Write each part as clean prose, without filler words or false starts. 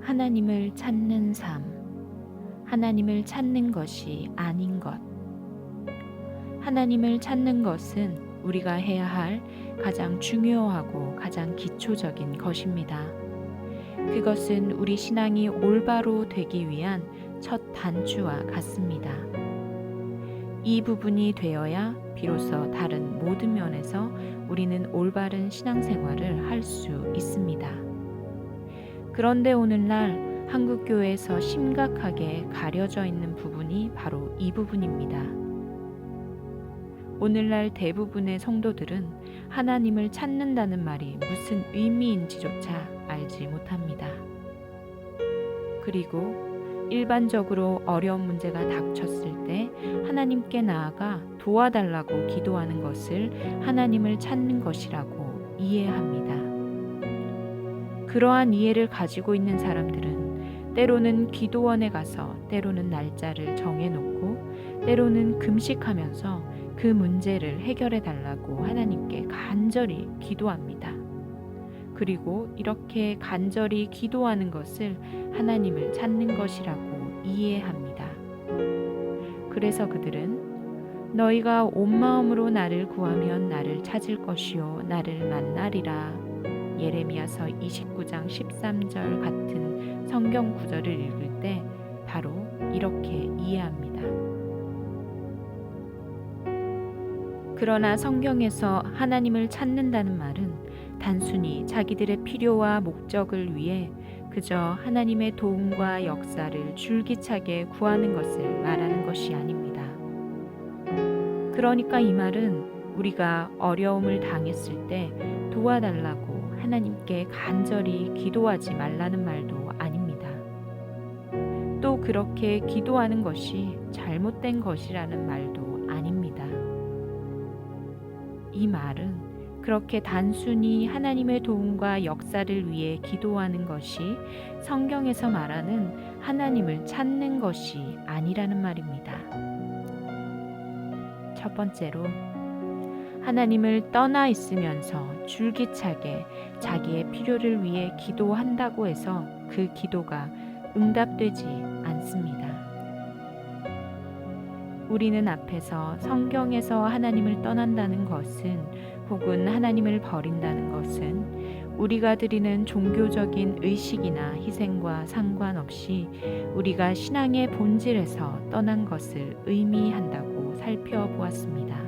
하나님을 찾는 삶, 하나님을 찾는 것이 아닌 것. 하나님을 찾는 것은 우리가 해야 할 가장 중요하고 가장 기초적인 것입니다. 그것은 우리 신앙이 올바로 되기 위한 첫 단추와 같습니다. 이 부분이 되어야 비로소 다른 모든 면에서 우리는 올바른 신앙생활을 할 수 있습니다. 그런데 오늘날 한국교회에서 심각하게 가려져 있는 부분이 바로 이 부분입니다. 오늘날 대부분의 성도들은 하나님을 찾는다는 말이 무슨 의미인지조차 알지 못합니다. 그리고 일반적으로 어려운 문제가 닥쳤을 때 하나님께 나아가 도와달라고 기도하는 것을 하나님을 찾는 것이라고 이해합니다. 그러한 이해를 가지고 있는 사람들은 때로는 기도원에 가서 때로는 날짜를 정해놓고 때로는 금식하면서 그 문제를 해결해 달라고 하나님께 간절히 기도합니다. 그리고 이렇게 간절히 기도하는 것을 하나님을 찾는 것이라고 이해합니다. 그래서 그들은 너희가 온 마음으로 나를 구하면 나를 찾을 것이요 나를 만나리라. 예레미야서 29장 13절 같은 성경 구절을 읽을 때 바로 이렇게 이해합니다. 그러나 성경에서 하나님을 찾는다는 말은 단순히 자기들의 필요와 목적을 위해 그저 하나님의 도움과 역사를 줄기차게 구하는 것을 말하는 것이 아닙니다. 그러니까 이 말은 우리가 어려움을 당했을 때 도와달라고 하나님께 간절히 기도하지 말라는 말도 아닙니다. 또 그렇게 기도하는 것이 잘못된 것이라는 말도 아닙니다. 이 말은 그렇게 단순히 하나님의 도움과 역사를 위해 기도하는 것이 성경에서 말하는 하나님을 찾는 것이 아니라는 말입니다. 첫 번째로, 하나님을 떠나 있으면서 줄기차게 자기의 필요를 위해 기도한다고 해서 그 기도가 응답되지 않습니다. 우리는 앞에서 성경에서 하나님을 떠난다는 것은 혹은 하나님을 버린다는 것은 우리가 드리는 종교적인 의식이나 희생과 상관없이 우리가 신앙의 본질에서 떠난 것을 의미한다고 살펴보았습니다.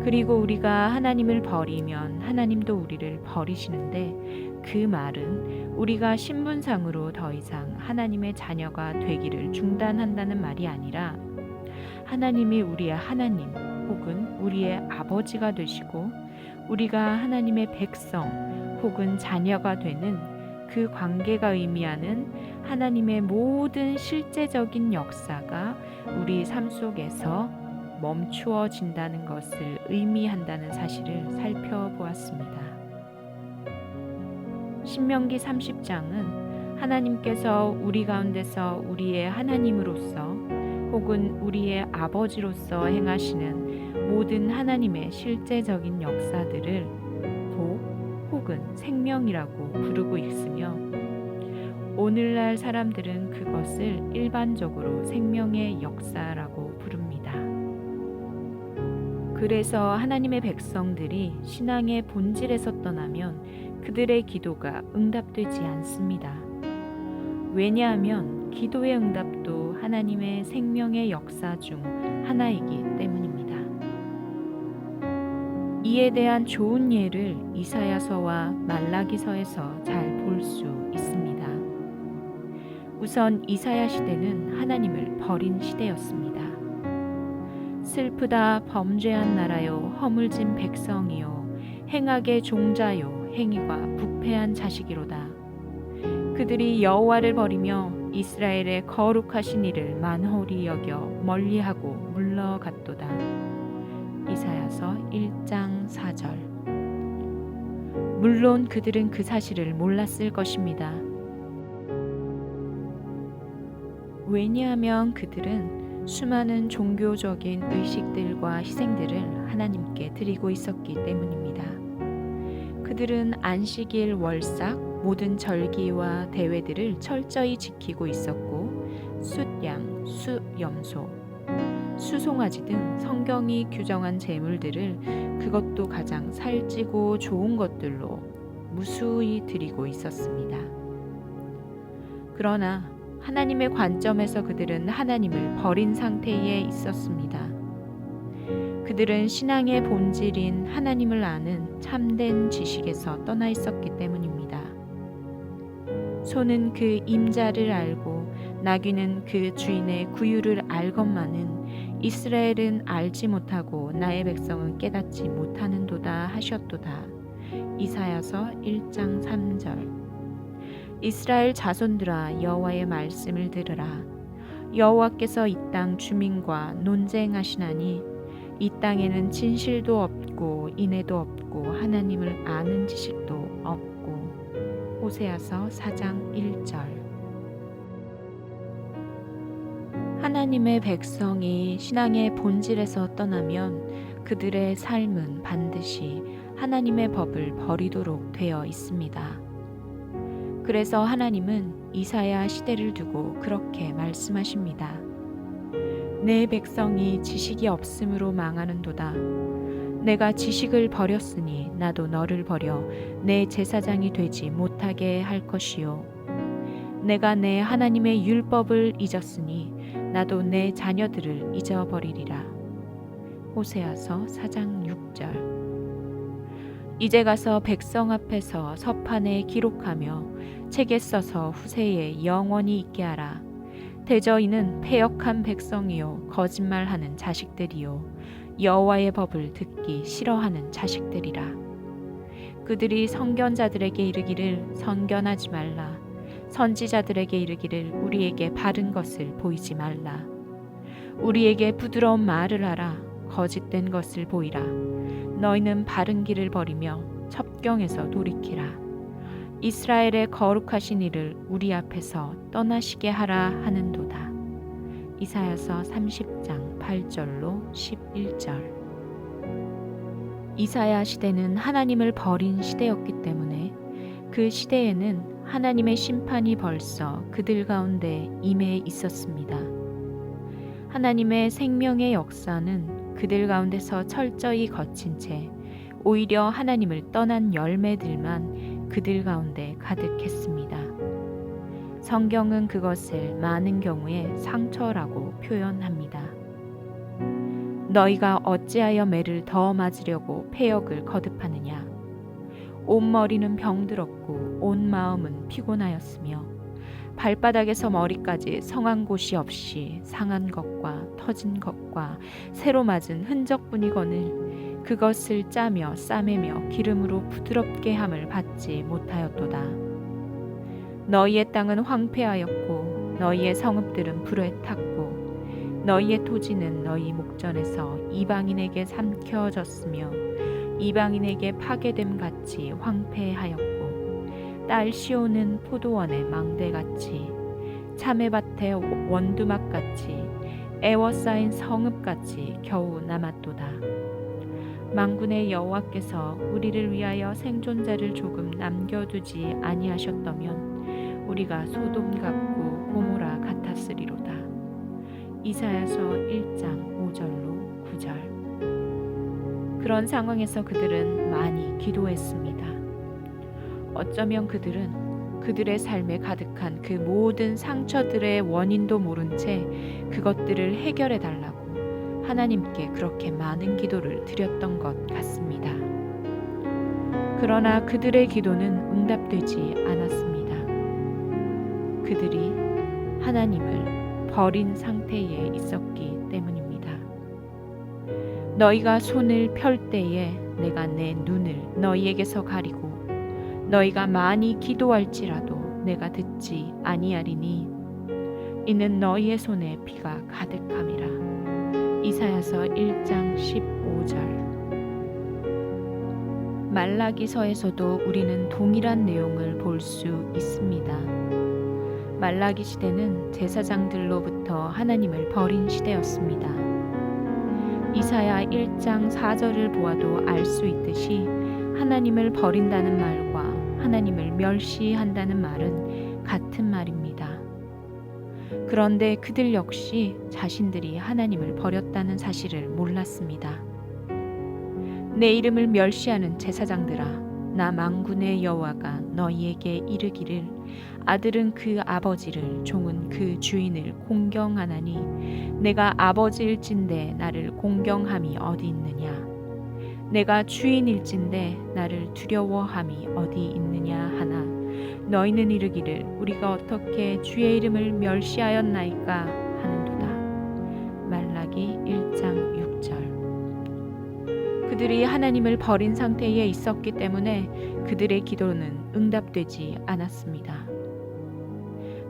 그리고 우리가 하나님을 버리면 하나님도 우리를 버리시는데 그 말은 우리가 신분상으로 더 이상 하나님의 자녀가 되기를 중단한다는 말이 아니라 하나님이 우리의 하나님 혹은 우리의 아버지가 되시고 우리가 하나님의 백성 혹은 자녀가 되는 그 관계가 의미하는 하나님의 모든 실제적인 역사가 우리 삶 속에서 멈추어진다는 것을 의미한다는 사실을 살펴보았습니다. 신명기 30장은 하나님께서 우리 가운데서 우리의 하나님으로서 혹은 우리의 아버지로서 행하시는 모든 하나님의 실제적인 역사들을 복 혹은 생명이라고 부르고 있으며 오늘날 사람들은 그것을 일반적으로 생명의 역사라고 부릅니다. 그래서 하나님의 백성들이 신앙의 본질에서 떠나면 그들의 기도가 응답되지 않습니다. 왜냐하면 기도의 응답도 하나님의 생명의 역사 중 하나이기 때문입니다. 이에 대한 좋은 예를 이사야서와 말라기서에서 잘 볼 수 있습니다. 우선 이사야 시대는 하나님을 버린 시대였습니다. 슬프다 범죄한 나라요 허물진 백성이요 행악의 종자요 행위가 부패한 자식이로다. 그들이 여호와를 버리며 이스라엘의 거룩하신 이를 만홀히 여겨 멀리하고 물러갔도다. 이사야서 1장 4절. 물론 그들은 그 사실을 몰랐을 것입니다. 왜냐하면 그들은 수많은 종교적인 의식들과 희생들을 하나님께 드리고 있었기 때문입니다. 그들은 안식일 월삭 모든 절기와 대회들을 철저히 지키고 있었고 숫양, 수염소, 수송아지 등 성경이 규정한 제물들을 그것도 가장 살찌고 좋은 것들로 무수히 드리고 있었습니다. 그러나 하나님의 관점에서 그들은 하나님을 버린 상태에 있었습니다. 그들은 신앙의 본질인 하나님을 아는 참된 지식에서 떠나 있었기 때문입니다. 소는 그 임자를 알고 나귀는 그 주인의 구유를 알건만은 이스라엘은 알지 못하고 나의 백성은 깨닫지 못하는도다 하셨도다. 이사야서 1장 3절. 이스라엘 자손들아 여호와의 말씀을 들으라. 여호와께서 이 땅 주민과 논쟁하시나니 이 땅에는 진실도 없고 인애도 없고 하나님을 아는 지식도 없고. 호세아서 4장 1절. 하나님의 백성이 신앙의 본질에서 떠나면 그들의 삶은 반드시 하나님의 법을 버리도록 되어 있습니다. 그래서 하나님은 이사야 시대를 두고 그렇게 말씀하십니다. 내 백성이 지식이 없음으로 망하는도다. 내가 지식을 버렸으니 나도 너를 버려 내 제사장이 되지 못하게 할 것이요. 내가 내 하나님의 율법을 잊었으니 나도 내 자녀들을 잊어버리리라. 호세아서 4장 6절. 이제 가서 백성 앞에서 서판에 기록하며 책에 써서 후세에 영원히 있게 하라. 대저 이는 패역한 백성이요 거짓말하는 자식들이요 여호와의 법을 듣기 싫어하는 자식들이라. 그들이 선견자들에게 이르기를 선견하지 말라. 선지자들에게 이르기를 우리에게 바른 것을 보이지 말라. 우리에게 부드러운 말을 하라. 거짓된 것을 보이라. 너희는 바른 길을 버리며 첩경에서 돌이키라. 이스라엘의 거룩하신 이를 우리 앞에서 떠나시게 하라 하는도다. 이사야서 30장 8절로 11절. 이사야 시대는 하나님을 버린 시대였기 때문에 그 시대에는 하나님의 심판이 벌써 그들 가운데 임해 있었습니다. 하나님의 생명의 역사는 그들 가운데서 철저히 거친 채 오히려 하나님을 떠난 열매들만 그들 가운데 가득했습니다. 성경은 그것을 많은 경우에 상처라고 표현합니다. 너희가 어찌하여 매를 더 맞으려고 패역을 거듭하느냐. 온 머리는 병들었고 온 마음은 피곤하였으며 발바닥에서 머리까지 성한 곳이 없이 상한 것과 터진 것과 새로 맞은 흔적뿐이거늘 그것을 짜며 싸매며 기름으로 부드럽게 함을 받지 못하였도다. 너희의 땅은 황폐하였고 너희의 성읍들은 불에 탔고 너희의 토지는 너희 목전에서 이방인에게 삼켜졌으며 이방인에게 파괴됨 같이 황폐하였고 딸 시온은 포도원의 망대같이 참외밭의 원두막같이 애워싸인 성읍같이 겨우 남았도다. 만군의 여호와께서 우리를 위하여 생존자를 조금 남겨두지 아니하셨다면 우리가 소돔 같고 고모라 같았으리로다. 이사야서 1장 5절로 9절. 그런 상황에서 그들은 많이 기도했습니다. 어쩌면 그들은 그들의 삶에 가득한 그 모든 상처들의 원인도 모른 채 그것들을 해결해 달라고 하나님께 그렇게 많은 기도를 드렸던 것 같습니다. 그러나 그들의 기도는 응답되지 않았습니다. 그들이 하나님을 버린 상태에 있었기 때문입니다. 너희가 손을 펼 때에 내가 내 눈을 너희에게서 가리고 너희가 많이 기도할지라도 내가 듣지 아니하리니 이는 너희의 손에 피가 가득함이라. 이사야서 1장 15절. 말라기서에서도 우리는 동일한 내용을 볼 수 있습니다. 말라기 시대는 제사장들로부터 하나님을 버린 시대였습니다. 이사야 1장 4절을 보아도 알 수 있듯이 하나님을 버린다는 말과 하나님을 멸시한다는 말은 같은 말입니다. 그런데 그들 역시 자신들이 하나님을 버렸다는 사실을 몰랐습니다. 내 이름을 멸시하는 제사장들아, 나 만군의 여호와가 너희에게 이르기를 아들은 그 아버지를 종은 그 주인을 공경하나니 내가 아버지일진데 나를 공경함이 어디 있느냐? 내가 주인일진데 나를 두려워함이 어디 있느냐 하나 너희는 이르기를 우리가 어떻게 주의 이름을 멸시하였나이까 하는도다. 말라기 1장 6절. 그들이 하나님을 버린 상태에 있었기 때문에 그들의 기도는 응답되지 않았습니다.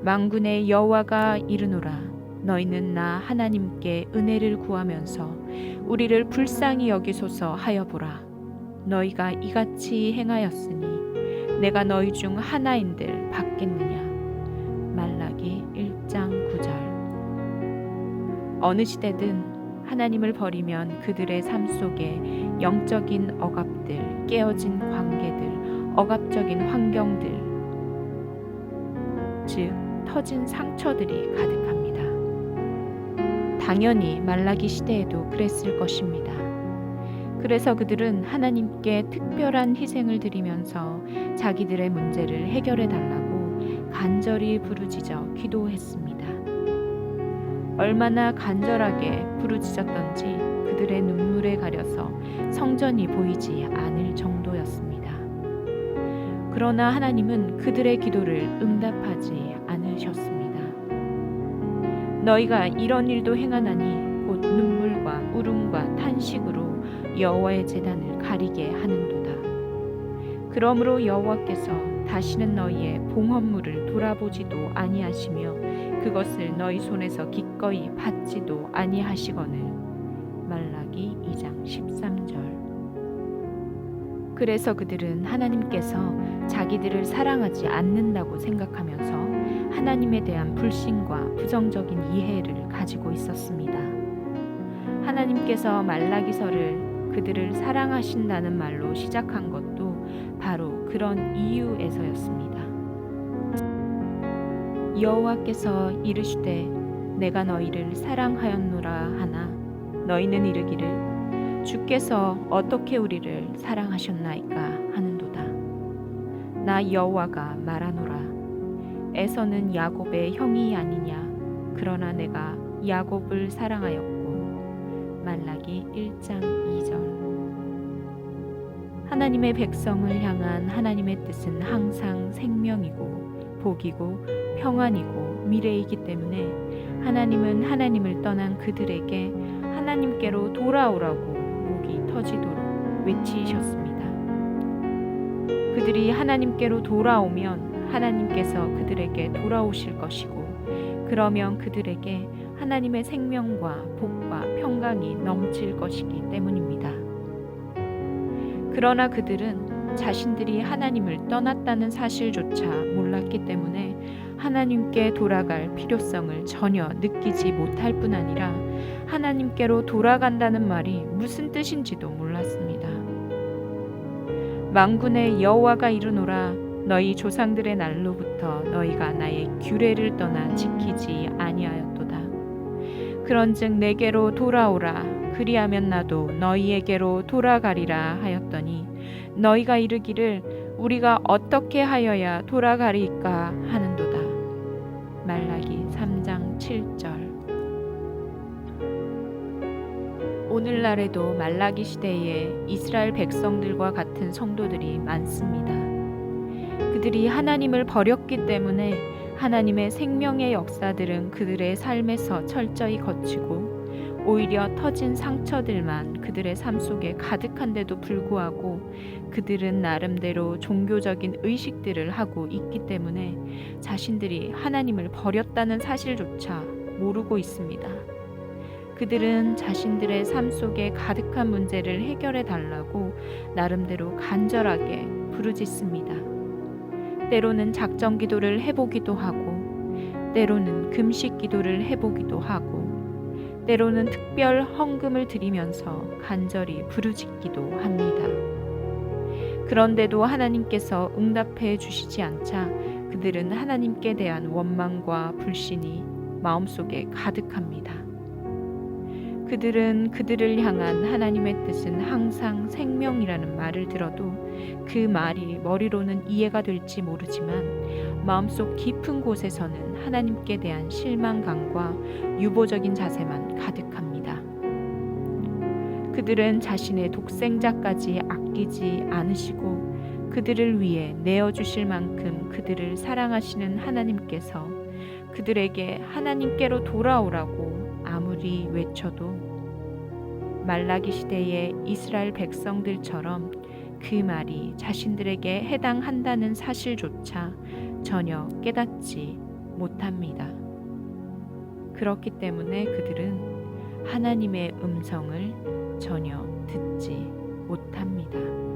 만군의 여호와가 이르노라 너희는 나 하나님께 은혜를 구하면서 우리를 불쌍히 여기소서 하여 보라. 너희가 이같이 행하였으니 내가 너희 중 하나인들 받겠느냐. 말라기 1장 9절. 어느 시대든 하나님을 버리면 그들의 삶 속에 영적인 억압들, 깨어진 관계들, 억압적인 환경들, 즉 터진 상처들이 가득합니다. 당연히 말라기 시대에도 그랬을 것입니다. 그래서 그들은 하나님께 특별한 희생을 드리면서 자기들의 문제를 해결해 달라고 간절히 부르짖어 기도했습니다. 얼마나 간절하게 부르짖었던지 그들의 눈물에 가려서 성전이 보이지 않을 정도였습니다. 그러나 하나님은 그들의 기도를 응답하지 않으셨습니다. 너희가 이런 일도 행하나니 곧 눈물과 울음과 탄식으로 여호와의 제단을 가리게 하는도다. 그러므로 여호와께서 다시는 너희의 봉헌물을 돌아보지도 아니하시며 그것을 너희 손에서 기꺼이 받지도 아니하시거늘. 말라기 2장 13절. 그래서 그들은 하나님께서 자기들을 사랑하지 않는다고 생각하면서 하나님에 대한 불신과 부정적인 이해를 가지고 있었습니다. 하나님께서 말라기서를 그들을 사랑하신다는 말로 시작한 것도 바로 그런 이유에서였습니다. 여호와께서 이르시되 내가 너희를 사랑하였노라 하나 너희는 이르기를 주께서 어떻게 우리를 사랑하셨나이까 하는도다. 나 여호와가 말하노라 에서는 야곱의 형이 아니냐 그러나 내가 야곱을 사랑하였고. 말라기 1장 2절. 하나님의 백성을 향한 하나님의 뜻은 항상 생명이고 복이고 평안이고 미래이기 때문에 하나님은 하나님을 떠난 그들에게 하나님께로 돌아오라고 목이 터지도록 외치셨습니다. 그들이 하나님께로 돌아오면 하나님께서 그들에게 돌아오실 것이고 그러면 그들에게 하나님의 생명과 복과 평강이 넘칠 것이기 때문입니다. 그러나 그들은 자신들이 하나님을 떠났다는 사실조차 몰랐기 때문에 하나님께 돌아갈 필요성을 전혀 느끼지 못할 뿐 아니라 하나님께로 돌아간다는 말이 무슨 뜻인지도 몰랐습니다. 만군의 여호와가 이르노라 너희 조상들의 날로부터 너희가 나의 규례를 떠나 지키지 아니하였도다. 그런즉 내게로 돌아오라 그리하면 나도 너희에게로 돌아가리라 하였더니 너희가 이르기를 우리가 어떻게 하여야 돌아가리까 하는도다. 말라기 3장 7절. 오늘날에도 말라기 시대에 이스라엘 백성들과 같은 성도들이 많습니다. 그들이 하나님을 버렸기 때문에 하나님의 생명의 역사들은 그들의 삶에서 철저히 거치고 오히려 터진 상처들만 그들의 삶 속에 가득한데도 불구하고 그들은 나름대로 종교적인 의식들을 하고 있기 때문에 자신들이 하나님을 버렸다는 사실조차 모르고 있습니다. 그들은 자신들의 삶 속에 가득한 문제를 해결해 달라고 나름대로 간절하게 부르짖습니다. 때로는 작정 기도를 해보기도 하고 때로는 금식 기도를 해보기도 하고 때로는 특별 헌금을 드리면서 간절히 부르짖기도 합니다. 그런데도 하나님께서 응답해 주시지 않자 그들은 하나님께 대한 원망과 불신이 마음속에 가득합니다. 그들은 그들을 향한 하나님의 뜻은 항상 생명이라는 말을 들어도 그 말이 머리로는 이해가 될지 모르지만 마음속 깊은 곳에서는 하나님께 대한 실망감과 유보적인 자세만 가득합니다. 그들은 자신의 독생자까지 아끼지 않으시고 그들을 위해 내어주실 만큼 그들을 사랑하시는 하나님께서 그들에게 하나님께로 돌아오라고 아무리 외쳐도 말라기 시대의 이스라엘 백성들처럼 그 말이 자신들에게 해당한다는 사실조차 전혀 깨닫지 못합니다. 그렇기 때문에 그들은 하나님의 음성을 전혀 듣지 못합니다.